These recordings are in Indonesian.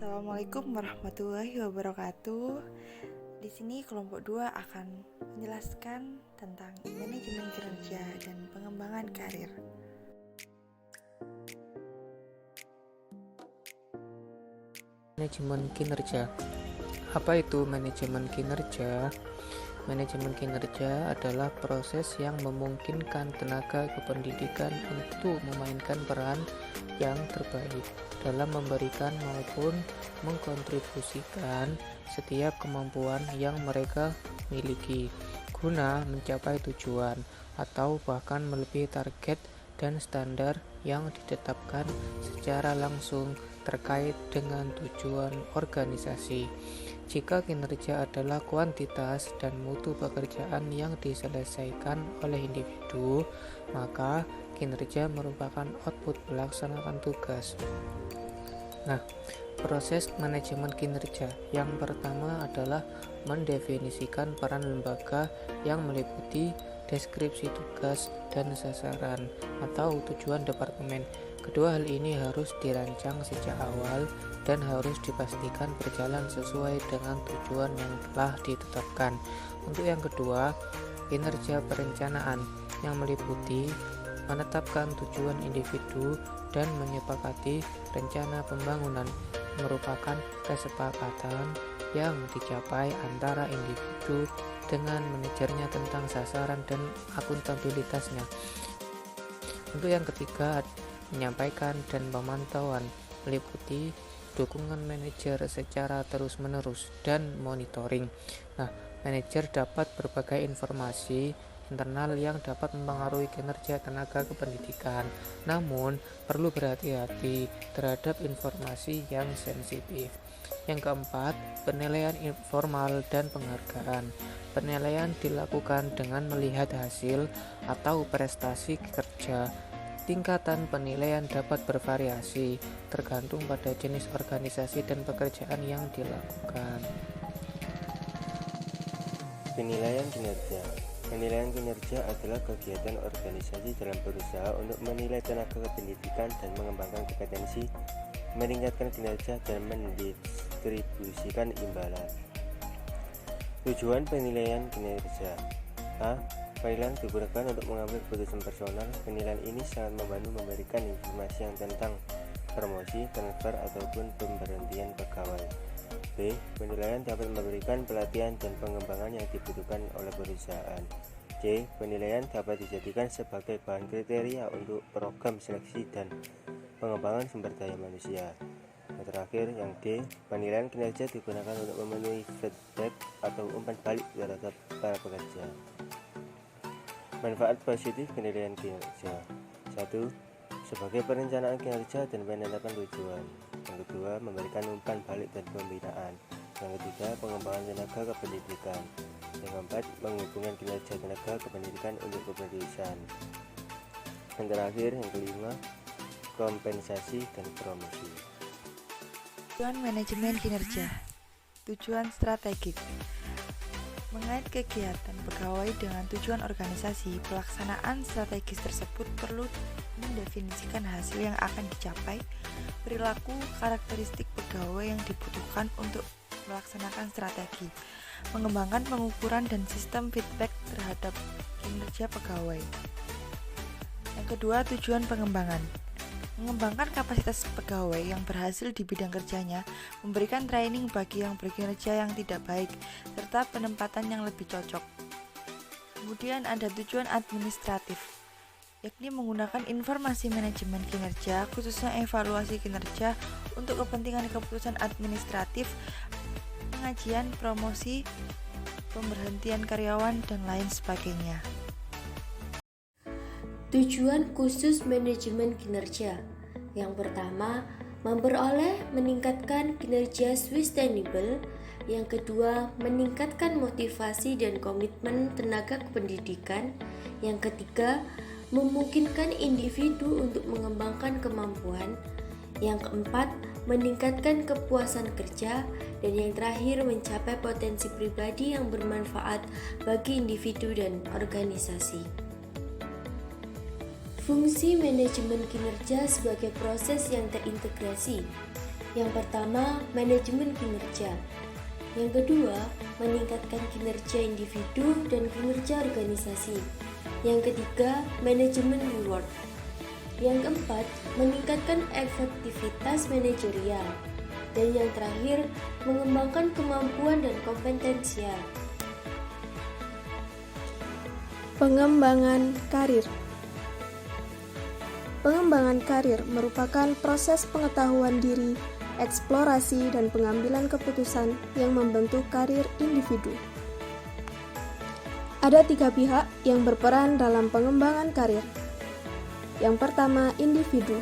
Assalamualaikum warahmatullahi wabarakatuh. Di sini kelompok 2 akan menjelaskan tentang manajemen kinerja dan pengembangan karir. Manajemen kinerja. Apa itu manajemen kinerja? Manajemen kinerja adalah proses yang memungkinkan tenaga kependidikan untuk memainkan peran yang terbaik dalam memberikan maupun mengkontribusikan setiap kemampuan yang mereka miliki guna mencapai tujuan atau bahkan melebihi target dan standar yang ditetapkan secara langsung terkait dengan tujuan organisasi. Jika kinerja adalah kuantitas dan mutu pekerjaan yang diselesaikan oleh individu, maka kinerja merupakan output melaksanakan tugas. Proses manajemen kinerja yang pertama adalah mendefinisikan peran lembaga yang meliputi deskripsi tugas dan sasaran atau tujuan departemen. Kedua hal ini harus dirancang sejak awal dan harus dipastikan berjalan sesuai dengan tujuan yang telah ditetapkan. Untuk yang kedua, kinerja perencanaan yang meliputi menetapkan tujuan individu dan menyepakati rencana pembangunan merupakan kesepakatan yang dicapai antara individu dengan manajernya tentang sasaran dan akuntabilitasnya. Untuk yang ketiga, menyampaikan dan pemantauan meliputi dukungan manajer secara terus-menerus dan monitoring. Manajer dapat berbagai informasi internal yang dapat mempengaruhi kinerja tenaga kependidikan. Namun, perlu berhati-hati terhadap informasi yang sensitif. Yang keempat, penilaian informal dan penghargaan. Penilaian dilakukan dengan melihat hasil atau prestasi kerja. Tingkatan penilaian dapat bervariasi tergantung pada jenis organisasi dan pekerjaan yang dilakukan. Penilaian kinerja. Penilaian kinerja adalah kegiatan organisasi dalam berusaha untuk menilai tenaga kependidikan dan mengembangkan kompetensi, meningkatkan kinerja dan mendistribusikan imbalan. Tujuan penilaian kinerja. Penilaian digunakan untuk mengambil keputusan personal. Penilaian ini sangat membantu memberikan informasi yang tentang promosi, transfer, ataupun pemberhentian pegawai. B. Penilaian dapat memberikan pelatihan dan pengembangan yang dibutuhkan oleh perusahaan. C. Penilaian dapat dijadikan sebagai bahan kriteria untuk program seleksi dan pengembangan sumber daya manusia. Yang terakhir, yang D. Penilaian kinerja digunakan untuk memenuhi feedback atau umpan balik terhadap para pekerja. Manfaat positif penilaian kinerja. 1. Sebagai perencanaan kinerja dan penetapan tujuan. Yang kedua, memberikan umpan balik dan pembinaan. Yang ketiga, pengembangan tenaga kependidikan. Yang keempat, menghubungkan kinerja tenaga kependidikan untuk kependudukan. Yang terakhir, yang kelima, kompensasi dan promosi. Tujuan manajemen kinerja. Tujuan strategik. Mengait kegiatan pegawai dengan tujuan organisasi, pelaksanaan strategis tersebut perlu mendefinisikan hasil yang akan dicapai, perilaku, karakteristik pegawai yang dibutuhkan untuk melaksanakan strategi, mengembangkan pengukuran dan sistem feedback terhadap kinerja pegawai. Yang kedua, tujuan pengembangan. Mengembangkan kapasitas pegawai yang berhasil di bidang kerjanya, memberikan training bagi yang berkinerja yang tidak baik, serta penempatan yang lebih cocok. Kemudian ada tujuan administratif, yakni menggunakan informasi manajemen kinerja, khususnya evaluasi kinerja untuk kepentingan keputusan administratif, pengajian, promosi, pemberhentian karyawan, dan lain sebagainya. Tujuan khusus manajemen kinerja. Yang pertama, meningkatkan kinerja sustainable. Yang kedua, meningkatkan motivasi dan komitmen tenaga kependidikan. Yang ketiga, memungkinkan individu untuk mengembangkan kemampuan. Yang keempat, meningkatkan kepuasan kerja. Dan yang terakhir, mencapai potensi pribadi yang bermanfaat bagi individu dan organisasi. Fungsi manajemen kinerja sebagai proses yang terintegrasi. Yang pertama, manajemen kinerja. Yang kedua, meningkatkan kinerja individu dan kinerja organisasi. Yang ketiga, manajemen reward. Yang keempat, meningkatkan efektivitas manajerial. Dan yang terakhir, mengembangkan kemampuan dan kompetensial. Pengembangan karir. Pengembangan karir merupakan proses pengetahuan diri, eksplorasi, dan pengambilan keputusan yang membentuk karir individu. Ada 3 pihak yang berperan dalam pengembangan karir. Yang pertama, individu.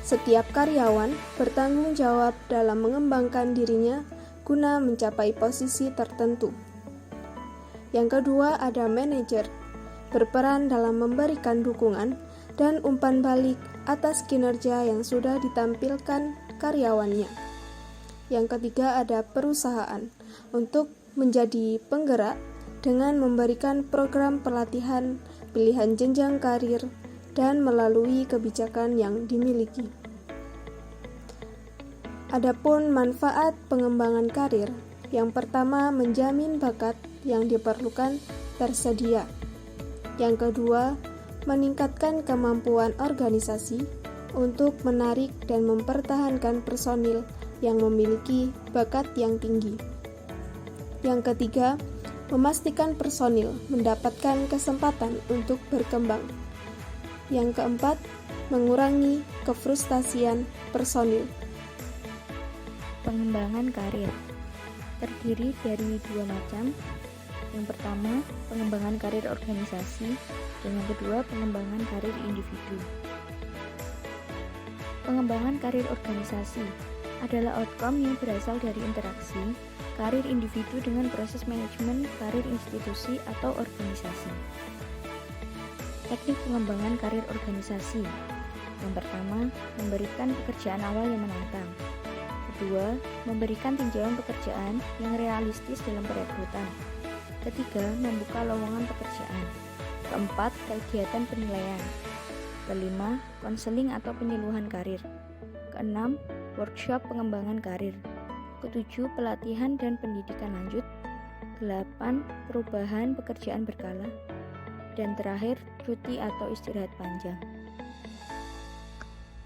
Setiap karyawan bertanggung jawab dalam mengembangkan dirinya guna mencapai posisi tertentu. Yang kedua, ada manajer, berperan dalam memberikan dukungan dan umpan balik atas kinerja yang sudah ditampilkan karyawannya. Yang ketiga, ada perusahaan, untuk menjadi penggerak dengan memberikan program pelatihan, pilihan jenjang karir, dan melalui kebijakan yang dimiliki. Adapun manfaat pengembangan karir, yang pertama menjamin bakat yang diperlukan tersedia. Yang kedua, meningkatkan kemampuan organisasi untuk menarik dan mempertahankan personil yang memiliki bakat yang tinggi. Yang ketiga, memastikan personil mendapatkan kesempatan untuk berkembang. Yang keempat, mengurangi kefrustasian personil. Pengembangan karir terdiri dari 2 macam. Yang pertama, pengembangan karir organisasi, dan yang kedua, pengembangan karir individu. Pengembangan karir organisasi adalah outcome yang berasal dari interaksi karir individu dengan proses manajemen karir institusi atau organisasi. Teknik pengembangan karir organisasi. Yang pertama, memberikan pekerjaan awal yang menantang. Kedua, memberikan tinjauan pekerjaan yang realistis dalam perekrutan. Ketiga, membuka lowongan pekerjaan. Keempat, kegiatan penilaian. Kelima, konseling atau penyuluhan karir. Keenam, workshop pengembangan karir. Ketujuh, pelatihan dan pendidikan lanjut. 8, perubahan pekerjaan berkala. Dan terakhir, cuti atau istirahat panjang.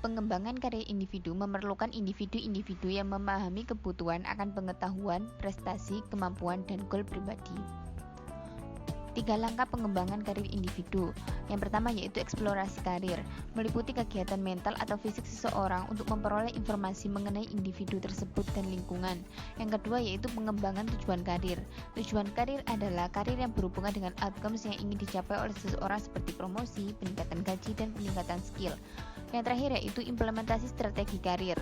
Pengembangan karir individu memerlukan individu-individu yang memahami kebutuhan akan pengetahuan, prestasi, kemampuan, dan goal pribadi. 3 langkah pengembangan karir individu. Yang pertama yaitu eksplorasi karir, meliputi kegiatan mental atau fisik seseorang untuk memperoleh informasi mengenai individu tersebut dan lingkungan. Yang kedua yaitu pengembangan tujuan karir. Tujuan karir adalah karir yang berhubungan dengan outcomes yang ingin dicapai oleh seseorang seperti promosi, peningkatan gaji, dan peningkatan skill. Yang terakhir yaitu implementasi strategi karir.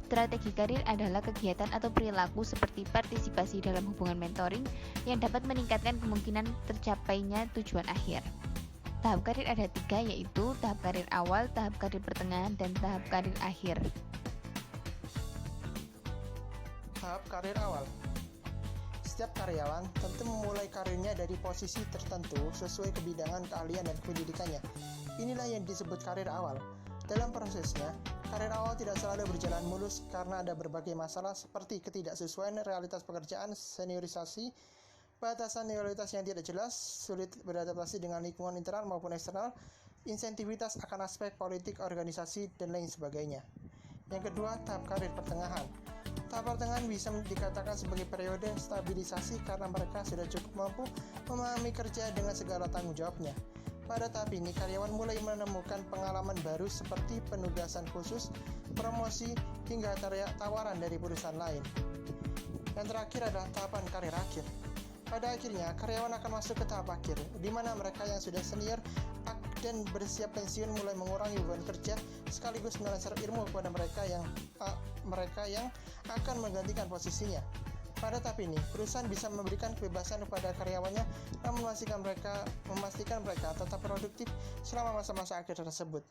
Strategi karir adalah kegiatan atau perilaku seperti partisipasi dalam hubungan mentoring yang dapat meningkatkan kemungkinan tercapainya tujuan akhir. Tahap karir ada 3 yaitu tahap karir awal, tahap karir pertengahan, dan tahap karir akhir. Tahap karir awal. Setiap karyawan tentu memulai karirnya dari posisi tertentu sesuai kebidangan keahlian dan pendidikannya. Inilah yang disebut karir awal. Dalam prosesnya, karir awal tidak selalu berjalan mulus karena ada berbagai masalah seperti ketidaksesuaian realitas pekerjaan, seniorisasi, batasan loyalitas yang tidak jelas, sulit beradaptasi dengan lingkungan internal maupun eksternal, insentivitas akan aspek politik, organisasi, dan lain sebagainya. Yang kedua, tahap karir pertengahan. Tahap pertengahan bisa dikatakan sebagai periode stabilisasi karena mereka sudah cukup mampu memahami kerja dengan segala tanggung jawabnya. Pada tahap ini, karyawan mulai menemukan pengalaman baru seperti penugasan khusus, promosi, hingga tawaran dari perusahaan lain. Yang terakhir adalah tahapan karir akhir. Pada akhirnya, karyawan akan masuk ke tahap akhir, di mana mereka yang sudah senior dan bersiap pensiun mulai mengurangi beban kerja, sekaligus mengajar ilmu kepada mereka yang akan menggantikan posisinya. Pada tahap ini, perusahaan bisa memberikan kebebasan kepada karyawannya dan memastikan mereka tetap produktif selama masa-masa akhir tersebut.